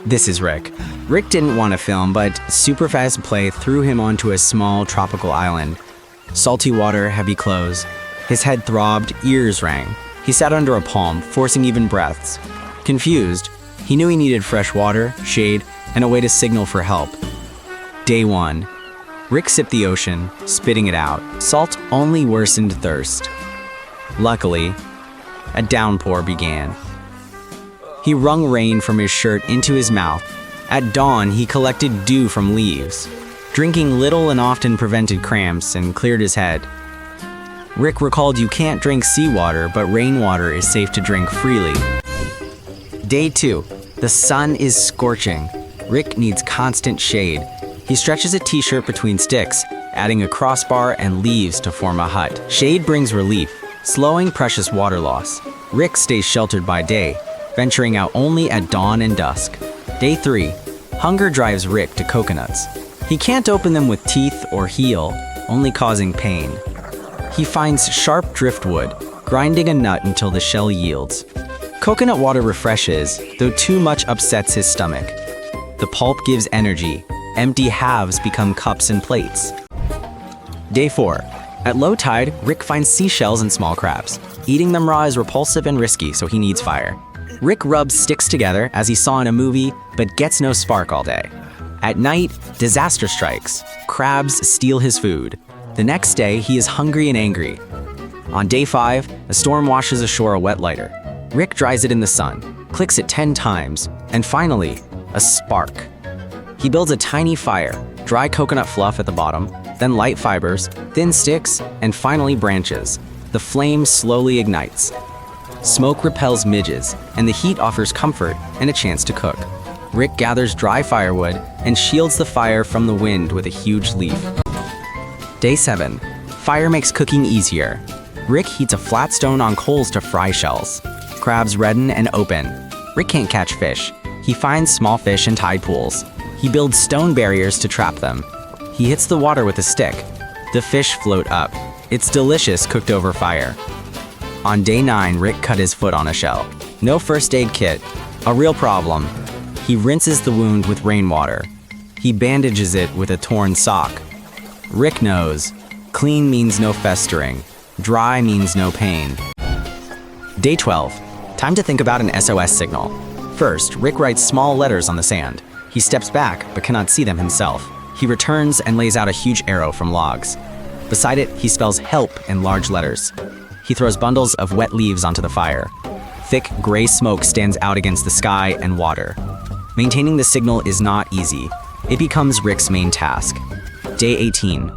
This is Rick. Rick didn't want to film, but super fast play threw him onto a small tropical island. Salty water, heavy clothes. His head throbbed, ears rang. He sat under a palm, forcing even breaths. Confused, he knew he needed fresh water, shade, and a way to signal for help. Day 1. Rick sipped the ocean, spitting it out. Salt only worsened thirst. Luckily, a downpour began. He wrung rain from his shirt into his mouth. At dawn, he collected dew from leaves. Drinking little and often prevented cramps and cleared his head. Rick recalled you can't drink seawater, but rainwater is safe to drink freely. Day 2. The sun is scorching. Rick needs constant shade. He stretches a t-shirt between sticks, adding a crossbar and leaves to form a hut. Shade brings relief, slowing precious water loss. Rick stays sheltered by day, venturing out only at dawn and dusk. Day 3. Hunger drives Rick to coconuts. He can't open them with teeth or heel, only causing pain. He finds sharp driftwood, grinding a nut until the shell yields. Coconut water refreshes, though too much upsets his stomach. The pulp gives energy. Empty halves become cups and plates. Day 4. At low tide, Rick finds seashells and small crabs. Eating them raw is repulsive and risky, so he needs fire. Rick rubs sticks together as he saw in a movie, but gets no spark all day. At night, disaster strikes. Crabs steal his food. The next day, he is hungry and angry. On day 5, a storm washes ashore a wet lighter. Rick dries it in the sun, clicks it 10 times, and finally, a spark. He builds a tiny fire, dry coconut fluff at the bottom, then light fibers, thin sticks, and finally branches. The flame slowly ignites. Smoke repels midges, and the heat offers comfort and a chance to cook. Rick gathers dry firewood and shields the fire from the wind with a huge leaf. Day 7. Fire makes cooking easier. Rick heats a flat stone on coals to fry shells. Crabs redden and open. Rick can't catch fish. He finds small fish in tide pools. He builds stone barriers to trap them. He hits the water with a stick. The fish float up. It's delicious cooked over fire. On day 9, Rick cut his foot on a shell. No first aid kit. A real problem. He rinses the wound with rainwater. He bandages it with a torn sock. Rick knows. Clean means no festering. Dry means no pain. Day 12. Time to think about an SOS signal. First, Rick writes small letters on the sand. He steps back, but cannot see them himself. He returns and lays out a huge arrow from logs. Beside it, he spells help in large letters. He throws bundles of wet leaves onto the fire. Thick, gray smoke stands out against the sky and water. Maintaining the signal is not easy. It becomes Rick's main task. Day 18.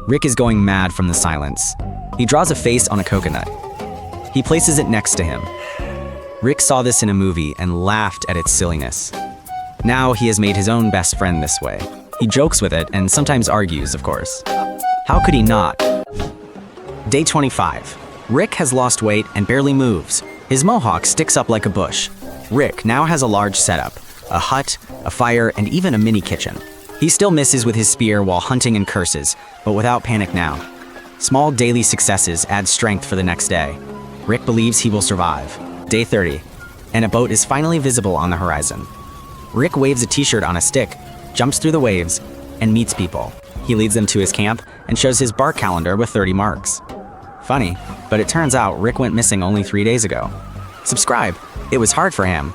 Rick is going mad from the silence. He draws a face on a coconut. He places it next to him. Rick saw this in a movie and laughed at its silliness. Now he has made his own best friend this way. He jokes with it and sometimes argues, of course. How could he not? Day 25. Rick has lost weight and barely moves. His mohawk sticks up like a bush. Rick now has a large setup, a hut, a fire, and even a mini kitchen. He still misses with his spear while hunting and curses, but without panic now. Small daily successes add strength for the next day. Rick believes he will survive. Day 30, and a boat is finally visible on the horizon. Rick waves a t-shirt on a stick, jumps through the waves, and meets people. He leads them to his camp and shows his bark calendar with 30 marks. Funny, but it turns out Rick went missing only 3 days ago. Subscribe. It was hard for him,